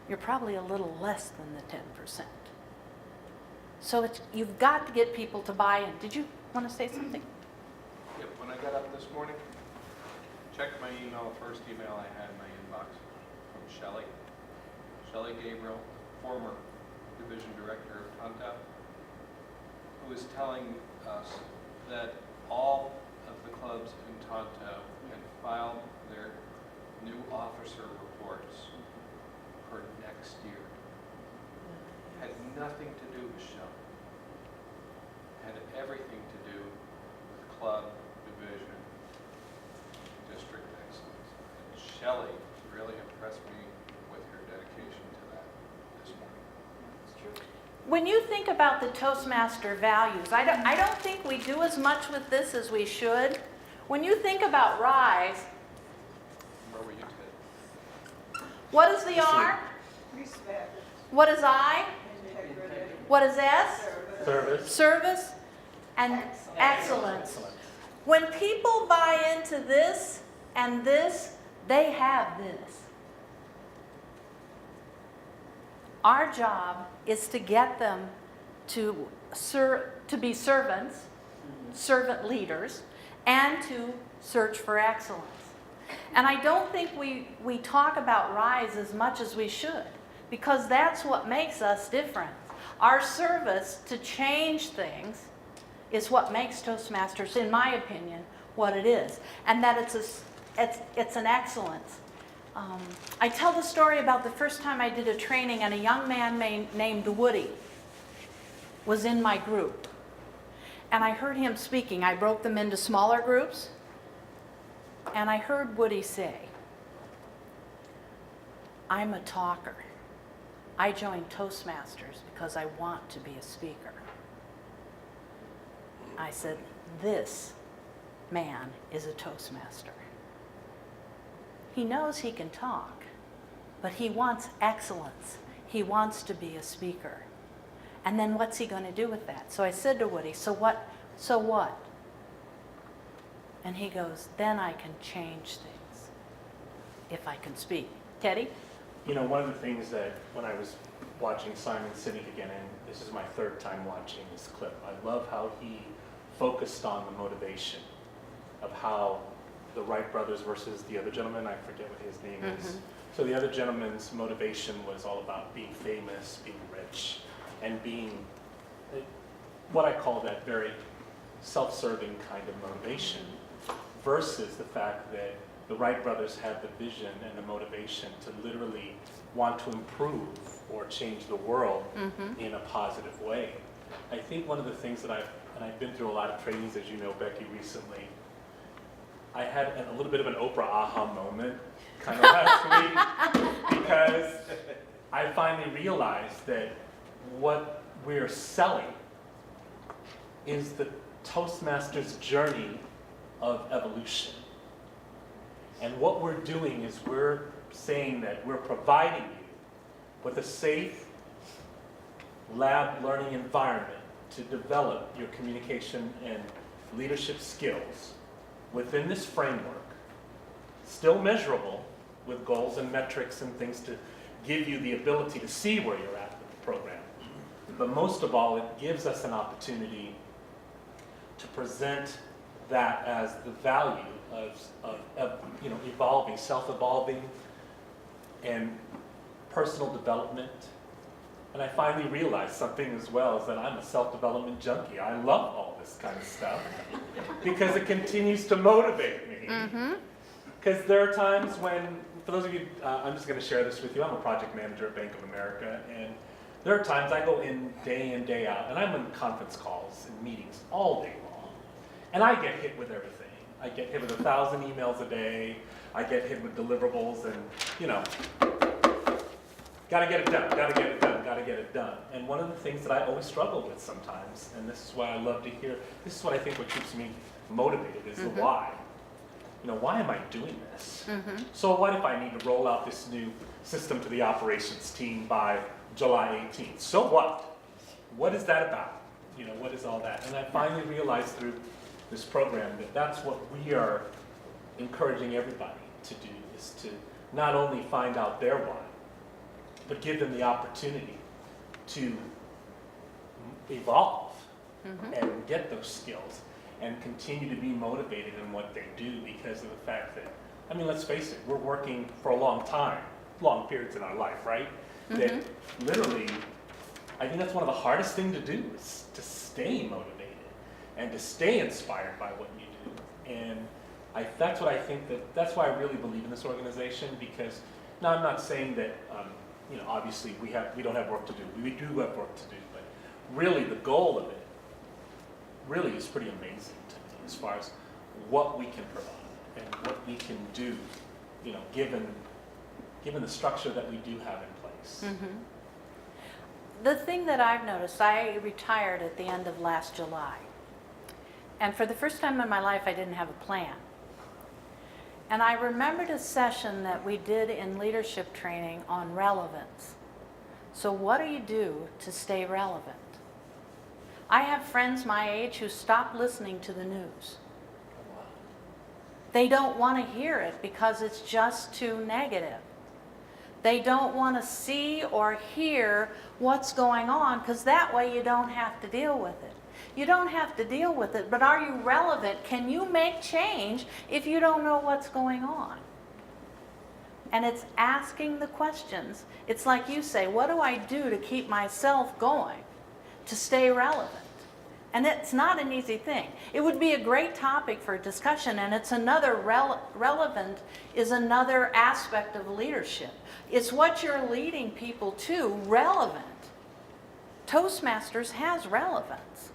You're probably a little less than the 10%. So you've got to get people to buy in. Did you want to say something? Yep, when I got up this morning, checked my email, the first email I had in my inbox from Shelley Gabriel, former division director of Tonto, who was telling us that all of the clubs in Tonto had filed their new officer reports for next year. Had nothing to do with Shelley. Had everything to do with club, division, district excellence. And Shelley really impressed me with her dedication to that this morning. That's true. When you think about the Toastmaster values, I don't think we do as much with this as we should. When you think about RISE, Where were you today? what is the R? Respect. What is I? Integrity. What is S? Service. Service and excellence. When people buy into this and this, they have this. Our job is to get them to be servants, servant leaders, and to search for excellence. And I don't think we talk about RISE as much as we should, because that's what makes us different. Our service to change things is what makes Toastmasters, in my opinion, what it is. And that it's an excellence. I tell the story about the first time I did a training, and a young man named Woody was in my group. And I heard him speaking. I broke them into smaller groups. And I heard Woody say, I'm a talker. I joined Toastmasters because I want to be a speaker. I said, this man is a Toastmaster. He knows he can talk, but he wants excellence. He wants to be a speaker. And then what's he going to do with that? So I said to Woody, so what? So what? And he goes, then I can change things. if I can speak. Teddy? You know, one of the things that when I was watching Simon Sinek again, and this is my third time watching this clip, I love how he focused on the motivation of how the Wright brothers versus the other gentleman, I forget what his name is. So the other gentleman's motivation was all about being famous, being rich, and being what I call that very self-serving kind of motivation, versus the fact that the Wright brothers had the vision and the motivation to literally want to improve or change the world in a positive way. I think one of the things that I've been through a lot of trainings, as you know, Becky, recently, I had a little bit of an Oprah aha moment kind of last week, because I finally realized that what we're selling is the Toastmasters journey of evolution. And what we're doing is we're saying that we're providing you with a safe lab learning environment to develop your communication and leadership skills within this framework, still measurable with goals and metrics and things to give you the ability to see where you're at with the program. But most of all, it gives us an opportunity to present that as the value of evolving, self-evolving, and personal development. And I finally realized something as well, is that I'm a self-development junkie. I love all this kind of stuff because it continues to motivate me. Because there are times when, for those of you, I'm just going to share this with you. I'm a project manager at Bank of America, and there are times I go in, day out, and I'm on conference calls and meetings all day long, and I get hit with everything. I get hit with 1,000 emails a day. I get hit with deliverables, and gotta get it done, gotta get it done, gotta get it done. And one of the things that I always struggle with sometimes, and this is why I love to hear, this is what I think what keeps me motivated, is the why. Why am I doing this? So what if I need to roll out this new system to the operations team by July 18th? So what? What is that about? What is all that? And I finally realized through this program that that's what we are encouraging everybody to do, is to not only find out their why, but give them the opportunity to evolve and get those skills and continue to be motivated in what they do, because of the fact that, let's face it, we're working for a long time, long periods in our life, right? That literally, I think that's one of the hardest things to do, is to stay motivated and to stay inspired by what you do. And that's what I think, that's why I really believe in this organization, because now I'm not saying that, obviously we don't have work to do. We do have work to do, but really the goal of it really is pretty amazing to me, as far as what we can provide and what we can do, given the structure that we do have in place. The thing that I've noticed, I retired at the end of last July. And for the first time in my life, I didn't have a plan. And I remembered a session that we did in leadership training on relevance. So what do you do to stay relevant? I have friends my age who stopped listening to the news. They don't want to hear it because it's just too negative. They don't want to see or hear what's going on, because that way you don't have to deal with it. You don't have to deal with it, but are you relevant? Can you make change if you don't know what's going on? And it's asking the questions. It's like you say, what do I do to keep myself going, to stay relevant? And it's not an easy thing. It would be a great topic for discussion, and it's another relevant is another aspect of leadership. It's what you're leading people to, relevant. Toastmasters has relevance.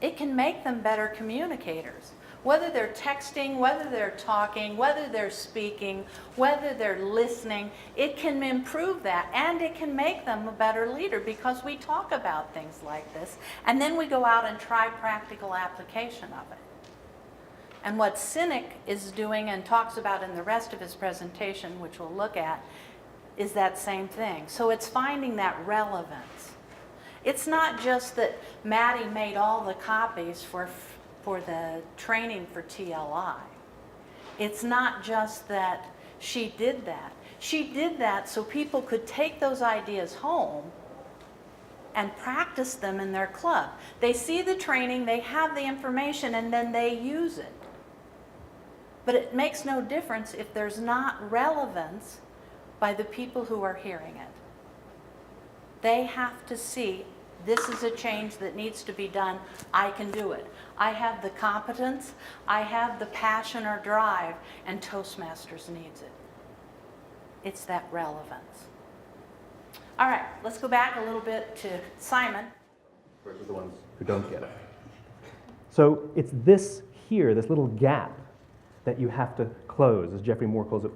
It can make them better communicators. Whether they're texting, whether they're talking, whether they're speaking, whether they're listening, it can improve that, and it can make them a better leader, because we talk about things like this and then we go out and try practical application of it. And what Sinek is doing and talks about in the rest of his presentation, which we'll look at, is that same thing. So it's finding that relevance. It's not just that Maddie made all the copies for the training for TLI. It's not just that She did that. She did that so people could take those ideas home and practice them in their club. They see the training, they have the information, and then they use it. But it makes no difference if there's not relevance by the people who are hearing it. They have to see, this is a change that needs to be done. I can do it. I have the competence, I have the passion or drive, and Toastmasters needs it. It's that relevance. All right, let's go back a little bit to Simon. Versus the ones who don't get it. So it's this here, this little gap, that you have to close, as Jeffrey Moore calls it,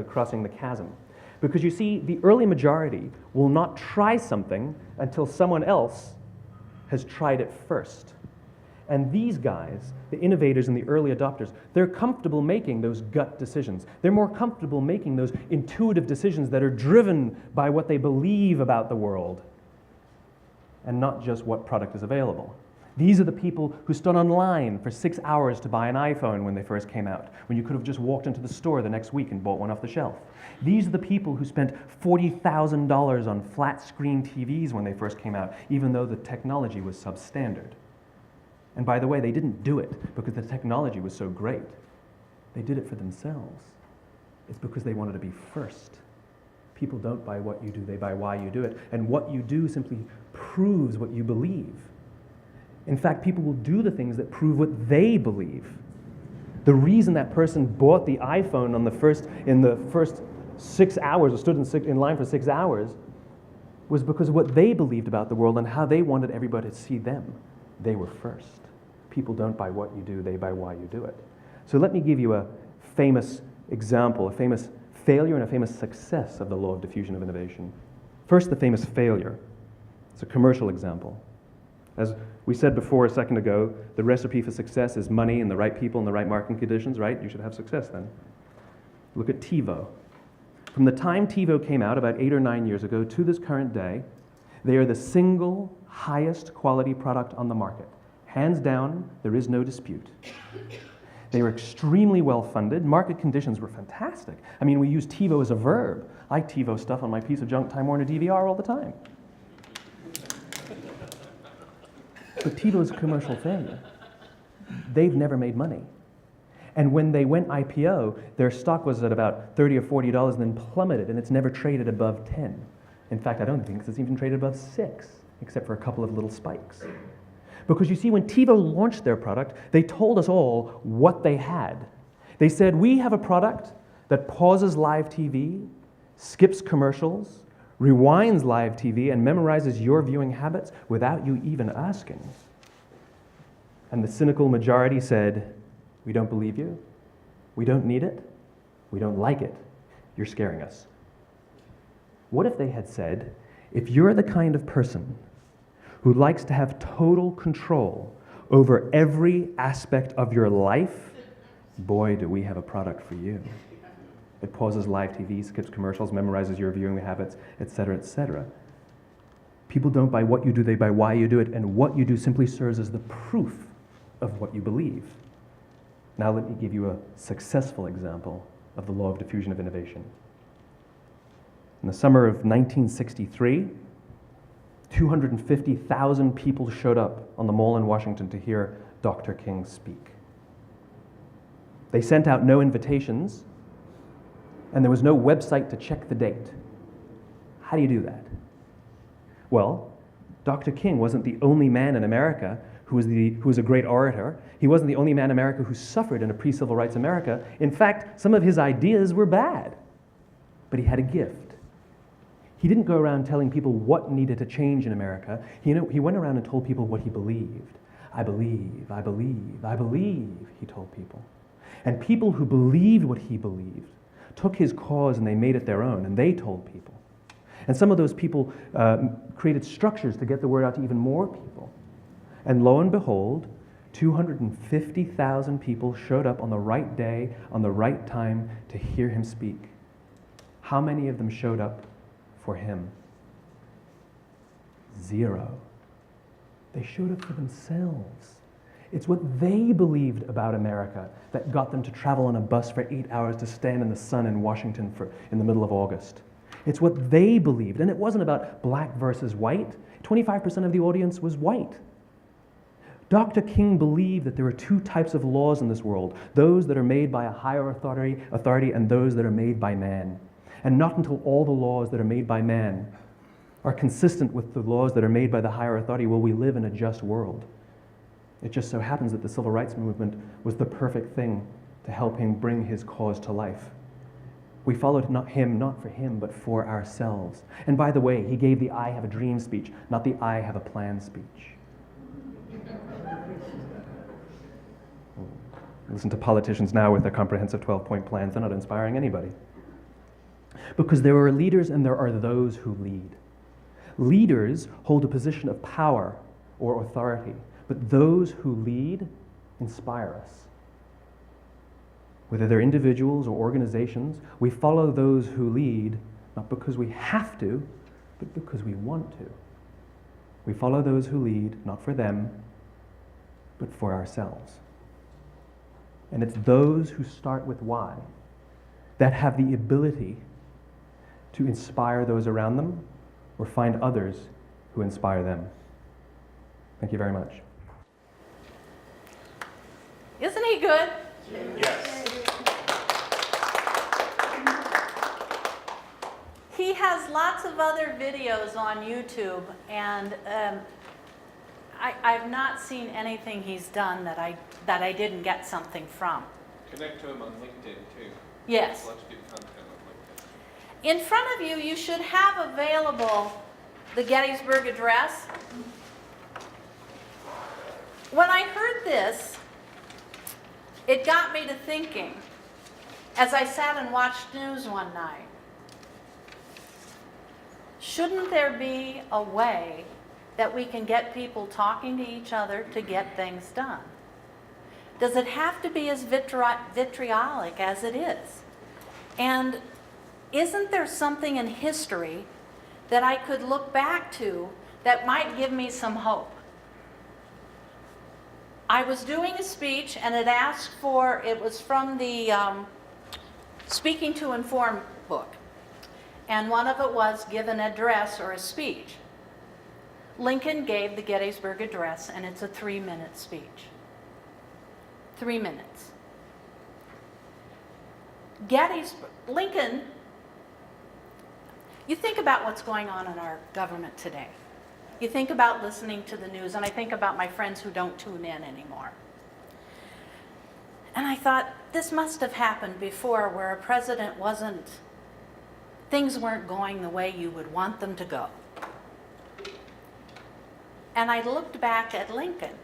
crossing the chasm. Because you see, the early majority will not try something until someone else has tried it first. And these guys, the innovators and the early adopters, they're comfortable making those gut decisions. They're more comfortable making those intuitive decisions that are driven by what they believe about the world and not just what product is available. These are the people who stood online for 6 hours to buy an iPhone when they first came out, when you could have just walked into the store the next week and bought one off the shelf. These are the people who spent $40,000 on flat screen TVs when they first came out, even though the technology was substandard. And by the way, they didn't do it because the technology was so great. They did it for themselves. It's because they wanted to be first. People don't buy what you do, they buy why you do it. And what you do simply proves what you believe. In fact, people will do the things that prove what they believe. The reason that person bought the iPhone in the first 6 hours, or stood in line for 6 hours, was because of what they believed about the world and how they wanted everybody to see them. They were first. People don't buy what you do, they buy why you do it. So let me give you a famous example, a famous failure and a famous success of the law of diffusion of innovation. First, the famous failure. It's a commercial example. As we said before a second ago, the recipe for success is money and the right people and the right marketing conditions, right? You should have success then. Look at TiVo. From the time TiVo came out about 8 or 9 years ago to this current day, they are the single highest quality product on the market. Hands down, there is no dispute. They were extremely well funded. Market conditions were fantastic. I mean, we use TiVo as a verb. I TiVo stuff on my piece of junk Time Warner DVR all the time. But TiVo is a commercial failure. They've never made money. And when they went IPO, their stock was at about $30 or $40 and then plummeted, and it's never traded above 10. In fact, I don't think it's even traded above 6, except for a couple of little spikes. Because you see, when TiVo launched their product, they told us all what they had. They said, we have a product that pauses live TV, skips commercials, rewinds live TV, and memorizes your viewing habits without you even asking. And the cynical majority said, we don't believe you, we don't need it, we don't like it, you're scaring us. What if they had said, if you're the kind of person who likes to have total control over every aspect of your life, boy, do we have a product for you. It pauses live TV, skips commercials, memorizes your viewing habits, etc., etc. People don't buy what you do, they buy why you do it, and what you do simply serves as the proof of what you believe. Now let me give you a successful example of the law of diffusion of innovation. In the summer of 1963, 250,000 people showed up on the Mall in Washington to hear Dr. King speak. They sent out no invitations, and there was no website to check the date. How do you do that? Well, Dr. King wasn't the only man in America who was a great orator. He wasn't the only man in America who suffered in a pre-civil rights America. In fact, some of his ideas were bad, but he had a gift. He didn't go around telling people what needed to change in America. He went around and told people what he believed. I believe, I believe, I believe, he told people. And people who believed what he believed took his cause and they made it their own, and they told people. And some of those people created structures to get the word out to even more people. And lo and behold, 250,000 people showed up on the right day, on the right time to hear him speak. How many of them showed up for him? 0. They showed up for themselves. It's what they believed about America that got them to travel on a bus for 8 hours to stand in the sun in Washington in the middle of August. It's what they believed, and it wasn't about black versus white. 25% of the audience was white. Dr. King believed that there are two types of laws in this world, those that are made by a higher authority and those that are made by man. And not until all the laws that are made by man are consistent with the laws that are made by the higher authority will we live in a just world. It just so happens that the civil rights movement was the perfect thing to help him bring his cause to life. We followed him not for him, but for ourselves. And by the way, he gave the I have a dream speech, not the I have a plan speech. Listen to politicians now with their comprehensive 12-point plans. They're not inspiring anybody. Because there are leaders and there are those who lead. Leaders hold a position of power or authority, but those who lead inspire us. Whether they're individuals or organizations, we follow those who lead, not because we have to, but because we want to. We follow those who lead, not for them, but for ourselves. And it's those who start with why that have the ability to inspire those around them or find others who inspire them. Thank you very much. Isn't he good? Yes. He has lots of other videos on YouTube, and I've not seen anything he's done that I didn't get something from. Connect to him on LinkedIn too. Yes. Let's get content on LinkedIn. In front of you, you should have available the Gettysburg Address. When I heard this, it got me to thinking as I sat and watched news one night. Shouldn't there be a way that we can get people talking to each other to get things done? Does it have to be as vitriolic as it is? And isn't there something in history that I could look back to that might give me some hope? I was doing a speech and it asked for, it was from the Speaking to Inform book. And one of it was give an address or a speech. Lincoln gave the Gettysburg Address, and it's a 3-minute speech. 3 minutes. Lincoln, you think about what's going on in our government today. You think about listening to the news, and I think about my friends who don't tune in anymore. And I thought, this must have happened before where a president things weren't going the way you would want them to go. And I looked back at Lincoln.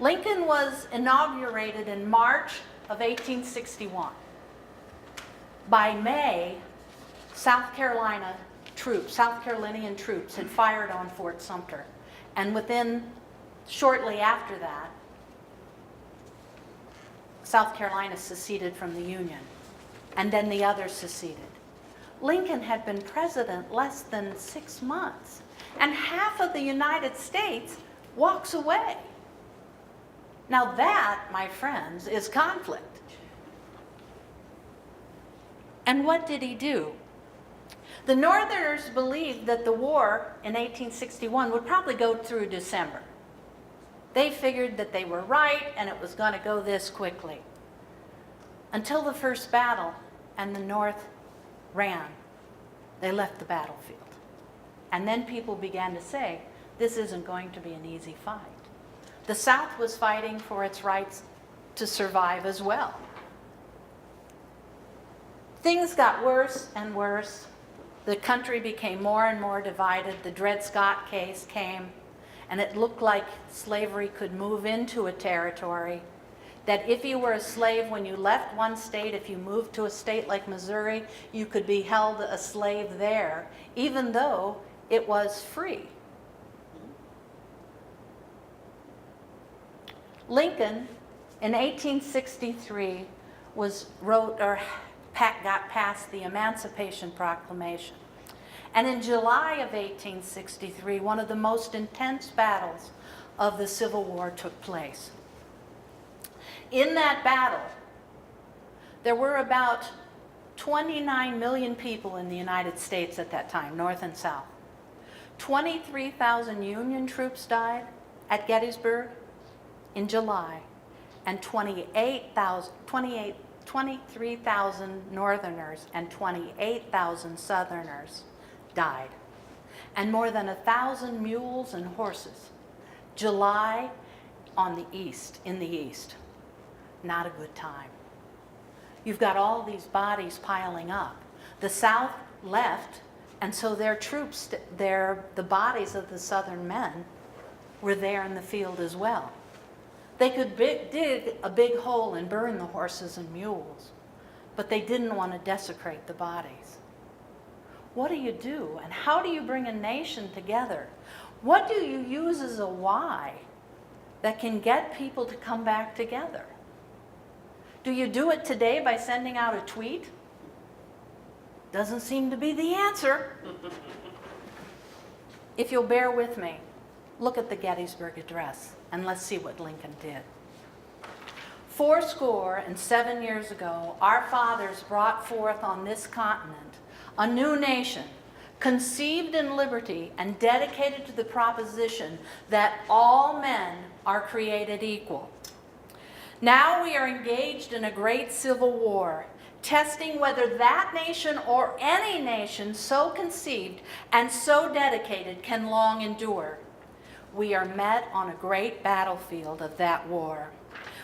Lincoln was inaugurated in March of 1861. By May, South Carolinian troops had fired on Fort Sumter. And shortly after that, South Carolina seceded from the Union. And then the others seceded. Lincoln had been president less than 6 months, and half of the United States walks away. Now that, my friends, is conflict. And what did he do? The Northerners believed that the war in 1861 would probably go through December. They figured that they were right and it was going to go this quickly. Until the first battle, and the North ran. They left the battlefield. And then people began to say, this isn't going to be an easy fight. The South was fighting for its rights to survive as well. Things got worse and worse. The country became more and more divided. The Dred Scott case came, and it looked like slavery could move into a territory that if you were a slave when you left one state, if you moved to a state like Missouri, you could be held a slave there, even though it was free. Lincoln, in 1863, got passed the Emancipation Proclamation. And in July of 1863, one of the most intense battles of the Civil War took place. In that battle, there were about 29 million people in the United States at that time, North and South. 23,000 Union troops died at Gettysburg in July, and 23,000 Northerners and 28,000 Southerners died. And more than 1,000 mules and horses. July on the east, in the east. Not a good time. You've got all these bodies piling up. The South left, and so their troops, the bodies of the Southern men were there in the field as well. They could dig a big hole and burn the horses and mules, but they didn't want to desecrate the bodies. What do you do, and how do you bring a nation together? What do you use as a why that can get people to come back together? Do you do it today by sending out a tweet? Doesn't seem to be the answer. If you'll bear with me, look at the Gettysburg Address and let's see what Lincoln did. 77 years ago, our fathers brought forth on this continent a new nation, conceived in liberty and dedicated to the proposition that all men are created equal. Now we are engaged in a great civil war, testing whether that nation or any nation so conceived and so dedicated can long endure. We are met on a great battlefield of that war.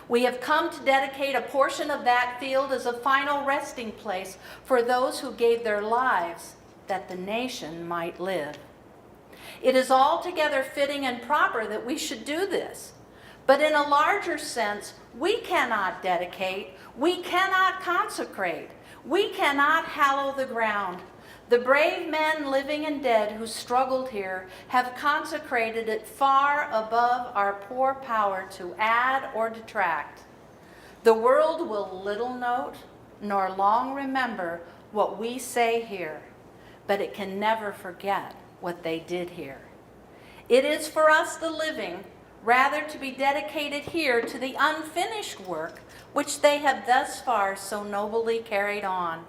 We have come to dedicate a portion of that field as a final resting place for those who gave their lives that the nation might live. It is altogether fitting and proper that we should do this. But in a larger sense, we cannot dedicate, we cannot consecrate, we cannot hallow the ground. The brave men, living and dead, who struggled here have consecrated it far above our poor power to add or detract. The world will little note nor long remember what we say here, but it can never forget what they did here. It is for us, the living, rather to be dedicated here to the unfinished work which they have thus far so nobly carried on.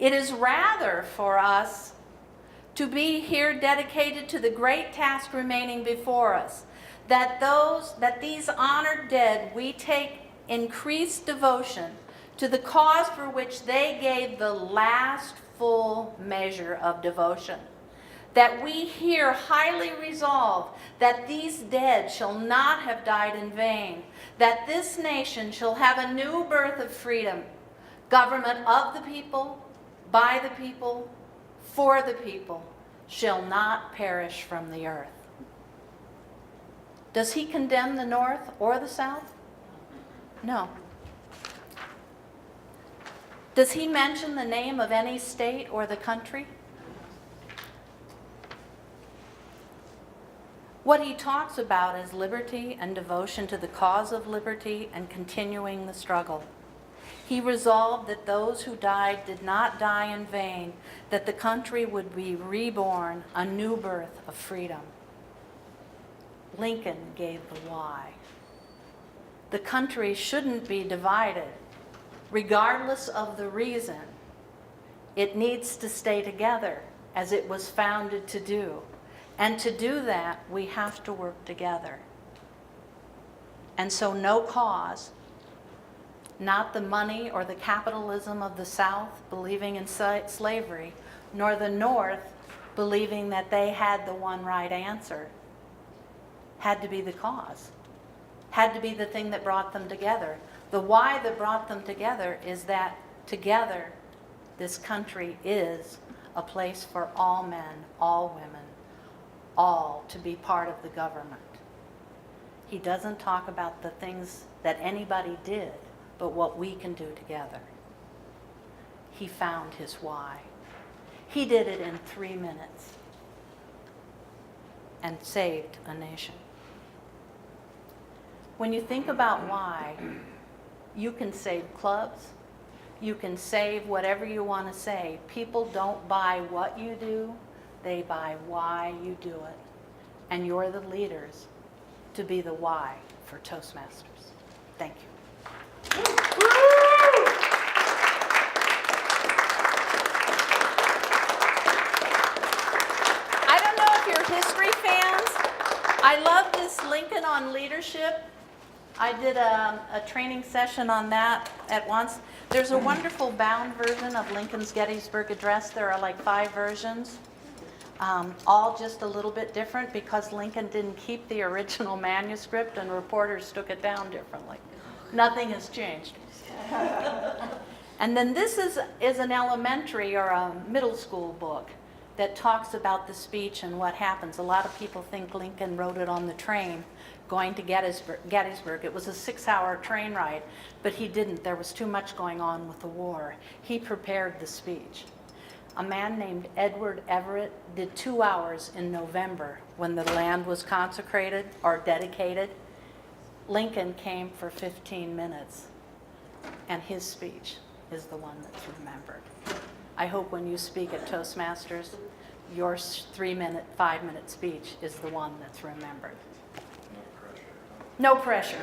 It is rather for us to be here dedicated to the great task remaining before us, that these honored dead we take increased devotion to the cause for which they gave the last full measure of devotion. That we here highly resolve that these dead shall not have died in vain, that this nation shall have a new birth of freedom, government of the people, by the people, for the people, shall not perish from the earth. Does he condemn the North or the South? No. Does he mention the name of any state or the country? What he talks about is liberty and devotion to the cause of liberty and continuing the struggle. He resolved that those who died did not die in vain, that the country would be reborn, a new birth of freedom. Lincoln gave the why. The country shouldn't be divided, regardless of the reason. It needs to stay together, as it was founded to do. And to do that, we have to work together. And so no cause, not the money or the capitalism of the South believing in slavery, nor the North believing that they had the one right answer, had to be the cause, had to be the thing that brought them together. The why that brought them together is that together this country is a place for all men, all women, all to be part of the government. He doesn't talk about the things that anybody did, but what we can do together. He found his why. He did it in 3 minutes and saved a nation. When you think about why, you can save clubs, you can save whatever you want to say. People don't buy what you do, they buy why you do it. And you're the leaders to to be the why for Toastmasters. Thank you. I don't know if you're history fans. I love this Lincoln on Leadership. I did a training session on that at once. There's a wonderful bound version of Lincoln's Gettysburg Address. There are like 5 versions, all just a little bit different because Lincoln didn't keep the original manuscript and reporters took it down differently. Nothing has changed. And then this is an elementary or a middle school book that talks about the speech and what happens. A lot of people think Lincoln wrote it on the train going to Gettysburg. It was a 6-hour train ride, but he didn't. There was too much going on with the war. He prepared the speech. A man named Edward Everett did 2 hours in November when the land was consecrated or dedicated. Lincoln came for 15 minutes, and his speech is the one that's remembered. I hope when you speak at Toastmasters, your 3-minute, 5-minute speech is the one that's remembered. No pressure.